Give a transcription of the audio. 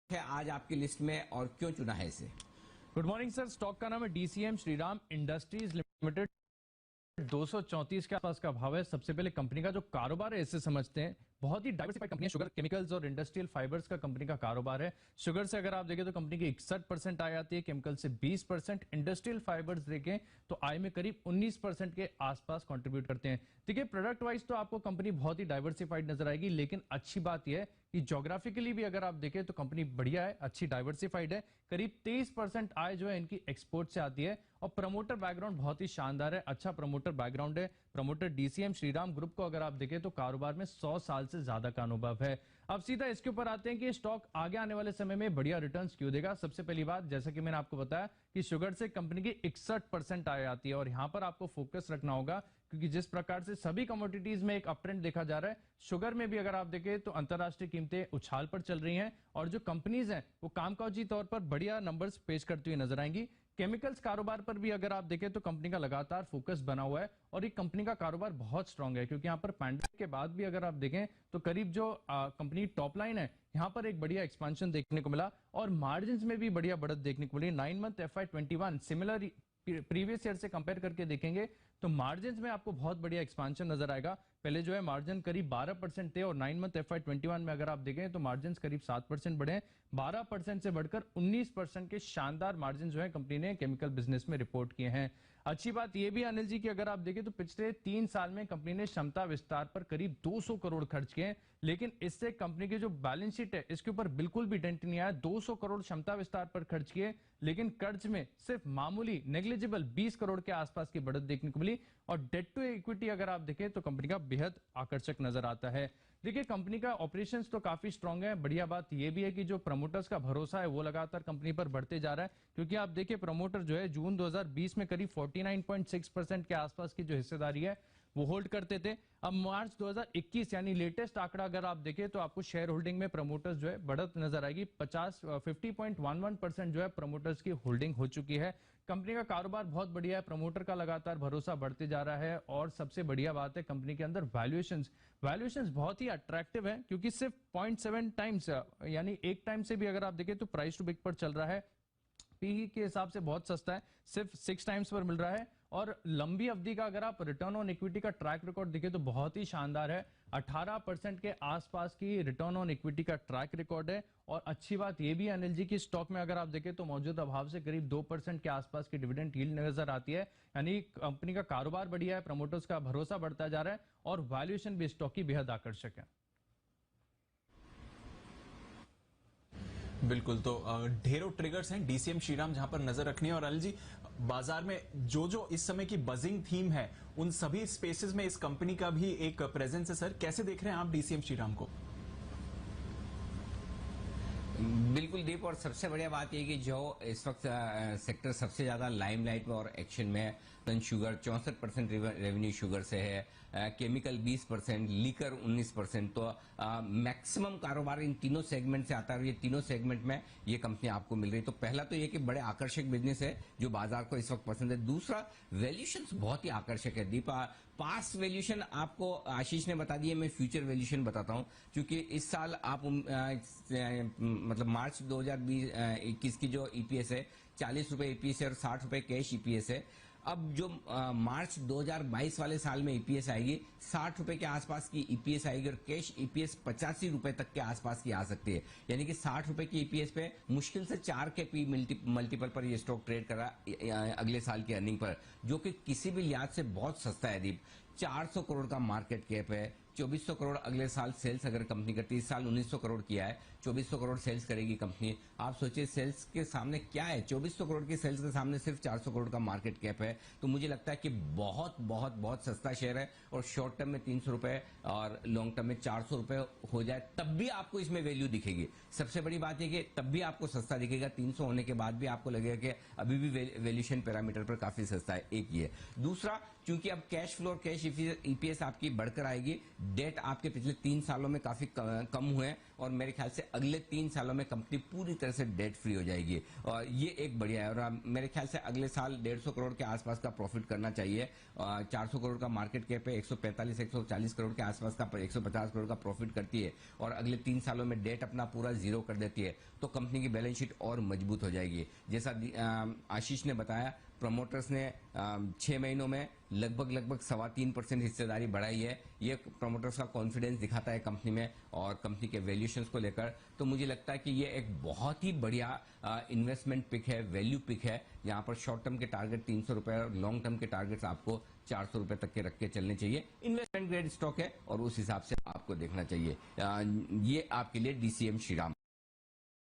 है आज आपकी लिस्ट में और क्यों चुना है इसे? Good morning sir. स्टॉक का नाम है डीसीएम श्रीराम इंडस्ट्रीज लिमिटेड। 234 के आसपास का भाव है। सबसे पहले कंपनी का जो कारोबार है इसे समझते हैं। बहुत ही डाइवर्सिफाइड कंपनी है। शुगर केमिकल्स और इंडस्ट्रियल फाइबर्स का कंपनी का कारोबार है। शुगर से अगर आप देखें तो कंपनी की 61% आय आती है, केमिकल से 20%, इंडस्ट्रियल फाइबर्स देखें तो आय में करीब 19% के आसपास कंट्रीब्यूट करते हैं। देखिए, प्रोडक्ट वाइज तो आपको कंपनी बहुत ही डाइवर्सिफाइड नजर आएगी, लेकिन अच्छी बात यह है कि ज्योग्राफिकली भी अगर आप देखें तो कंपनी बढ़िया है, अच्छी डाइवर्सिफाइड है। करीब 23% आय जो है इनकी एक्सपोर्ट से आती है और प्रमोटर बैकग्राउंड बहुत ही शानदार है, अच्छा प्रमोटर बैकग्राउंड है। प्रमोटर डीसीएम श्रीराम ग्रुप को अगर आप देखें तो कारोबार में 100 साल से ज्यादा का अनुभव है। अब सीधा इसके ऊपर आते हैं कि स्टॉक आगे आने वाले समय में बढ़िया रिटर्न्स क्यों देगा। सबसे पहली बात, जैसा कि मैंने आपको बताया कि शुगर से कंपनी की 61% आय आती है और यहां पर आपको फोकस रखना होगा, क्योंकि जिस प्रकार से सभी कमोडिटीज में एक अपट्रेंड देखा जा रहा है, शुगर में भी अगर आप देखें तो अंतरराष्ट्रीय कीमतें उछाल पर चल रही हैं और जो कंपनीज हैं वो कामकाजी तौर पर बढ़िया नंबर्स पेश करती हुई नजर आएंगी। केमिकल्स कारोबार पर भी अगर आप देखें तो कंपनी का लगातार फोकस बना हुआ है और ये कंपनी का कारोबार बहुत स्ट्रांग है, क्योंकि यहाँ पर पैंडेमिक के बाद भी अगर आप देखें तो करीब जो कंपनी टॉप लाइन है यहाँ पर एक बढ़िया एक्सपेंशन देखने को मिला और मार्जिन में भी बढ़िया बढ़त देखने को मिली। 9 month FY21 similar previous year से कंपेयर करके देखेंगे तो मार्जिन में आपको बहुत बढ़िया एक्सपेंशन नजर आएगा। पहले जो है मार्जिन करीब 12% थे और 9 मंथ FY21 में अगर आप देखें तो मार्जिन करीब 7% बढ़े। 12% से बढ़कर 19% के शानदार मार्जिन जो है कंपनी ने केमिकल बिजनेस में रिपोर्ट किए हैं। अच्छी बात यह भी अनिल जी की अगर आप देखें तो पिछले 3 साल में कंपनी ने क्षमता विस्तार पर करीब 200 करोड़ खर्च किए, लेकिन इससे कंपनी की जो बैलेंस शीट है इसके ऊपर बिल्कुल भी डेंट नहीं आया। 200 करोड़ क्षमता विस्तार पर खर्च किए, लेकिन कर्ज में सिर्फ मामूली नेग्लिजिबल 20 करोड़ के आसपास की बढ़त देखने को मिली और डेट टू इक्विटी अगर आप देखें तो कंपनी का बेहद आकर्षक नजर आता है। देखिए, कंपनी का ऑपरेशंस तो काफी स्ट्रांग है। बढ़िया बात यह भी है कि जो प्रमोटर्स का भरोसा है वो लगातार कंपनी पर बढ़ते जा रहा है, क्योंकि आप देखिए प्रमोटर जो है जून 2020 में करीब 49.6% के आसपास की जो हिस्सेदारी है वो होल्ड करते थे। अब मार्च 2021 यानी लेटेस्ट आंकड़ा अगर आप देखें तो आपको शेयर होल्डिंग में प्रमोटर्स जो है बढ़त नजर आएगी। 50.11% जो है प्रमोटर्स की होल्डिंग हो चुकी है। कंपनी का कारोबार बहुत बढ़िया है, प्रमोटर का लगातार भरोसा बढ़ते जा रहा है और सबसे बढ़िया बात है कंपनी के अंदर वैल्यूएशंस बहुत ही अट्रैक्टिव है, क्योंकि सिर्फ 0.7 टाइम्स यानी 1 टाइम से भी अगर आप देखें तो प्राइस टू बिक पर चल रहा है। पीई के हिसाब से बहुत सस्ता है, सिर्फ 6 टाइम्स पर मिल रहा है और लंबी अवधि का अगर आप रिटर्न ऑन इक्विटी का ट्रैक रिकॉर्ड देखें तो बहुत ही शानदार है। 18% के आसपास की रिटर्न ऑन इक्विटी का ट्रैक रिकॉर्ड है और अच्छी बात यह भी अनिल जी की स्टॉक में अगर आप देखें तो मौजूदा भाव से करीब 2% के आसपास की डिविडेंड यील्ड नजर आती है। यानी कंपनी का कारोबार बढ़िया है, प्रमोटर्स का भरोसा बढ़ता जा रहा है और वैल्यूएशन भी स्टॉक की बेहद आकर्षक है। बिल्कुल, तो ढेरों ट्रिगर्स हैं डीसीएम श्रीराम जहां पर नजर रखनी है। और अनिल जी, बाजार में जो जो इस समय की बजिंग थीम है उन सभी स्पेसेस में इस कंपनी का भी एक प्रेजेंस है। सर, कैसे देख रहे हैं आप डीसीएम श्रीराम को? बिल्कुल दीप, और सबसे बढ़िया बात यह कि जो इस वक्त सेक्टर सबसे ज्यादा लाइमलाइट में और एक्शन में है, सन शुगर 64% रेवेन्यू शुगर से है, केमिकल 20%, लीकर 19%, तो मैक्सिमम कारोबार इन तीनों सेगमेंट से आता है और ये तीनों सेगमेंट में ये कंपनी आपको मिल रही है। तो पहला तो ये कि बड़े आकर्षक बिजनेस है जो बाजार को इस वक्त पसंद है। दूसरा, वैल्यूएशंस बहुत ही आकर्षक है दीपा। पास्ट वैल्यूएशन आपको आशीष ने बता दिए, मैं फ्यूचर वैल्यूएशन बताता हूं, क्योंकि इस साल आप मतलब मार्च 2021 की जो ईपीएस है 40 रुपए ईपीएस है और 60 रुपए कैश ईपीएस है। अब जो मार्च 2022 वाले साल में ईपीएस आएगी 60 रुपए के आसपास की ईपीएस आएगी और कैश ईपीएस 85 रुपए तक के आसपास की आ सकती है। यानी कि 60 रुपए की ईपीएस पे मुश्किल से 4 के पी मल्टीपल पर ये स्टॉक ट्रेड कर रहा है अगले साल की अर्निंग पर, जो कि किसी भी लिहाज से बहुत सस्ता है दीप। 400 करोड़ का मार्केट कैप है, 2400 करोड़ अगले साल सेल्स अगर कंपनी करती है। इस साल 1900 करोड़ किया है, 2400 करोड़ सेल्स करेगी कंपनी। आप सोचिए सेल्स के सामने क्या है, 2400 करोड़ की सेल्स के सामने सिर्फ 400 करोड़ का मार्केट कैप है। तो मुझे लगता है कि बहुत बहुत बहुत सस्ता शेयर है और शॉर्ट टर्म में 300 रुपए और लॉन्ग टर्म में 400 रुपए हो जाए तब भी आपको इसमें वैल्यू दिखेगी। सबसे बड़ी बात है कि तब भी आपको सस्ता दिखेगा, 300 होने के बाद भी आपको लगेगा कि अभी भी वैल्यूएशन पैरामीटर पर काफी सस्ता है। एक ये। दूसरा, क्योंकि अब कैश फ्लो और कैश ईपीएस आपकी बढ़कर आएगी। डेट आपके पिछले 3 सालों में काफी कम हुए हैं और मेरे ख्याल से अगले 3 सालों में कंपनी पूरी तरह से डेट फ्री हो जाएगी और ये एक बढ़िया है। और मेरे ख्याल से अगले साल 150 करोड़ के आसपास का प्रॉफिट करना चाहिए। 400 करोड़ का मार्केट कैप है, 145-140 करोड़ के आसपास का 150 करोड़ का प्रॉफिट करती है और अगले 3 सालों में डेट अपना पूरा जीरो कर देती है तो कंपनी की बैलेंस शीट और मजबूत हो जाएगी। जैसा आशीष ने बताया, प्रमोटर्स ने 6 महीनों में लगभग 3.25% हिस्सेदारी बढ़ाई है। ये प्रमोटर्स का कॉन्फिडेंस दिखाता है कंपनी में और कंपनी के वैल्यूएशंस को लेकर। तो मुझे लगता है कि ये एक बहुत ही बढ़िया इन्वेस्टमेंट पिक है, वैल्यू पिक है, जहां पर शॉर्ट टर्म के टारगेट 300 रुपए और लॉन्ग टर्म के टारगेट्स आपको 400 रुपए तक के रख के चलने चाहिए। इन्वेस्टमेंट ग्रेड स्टॉक है और उस हिसाब से आपको देखना चाहिए। ये आपके लिए डीसीएम श्रीराम।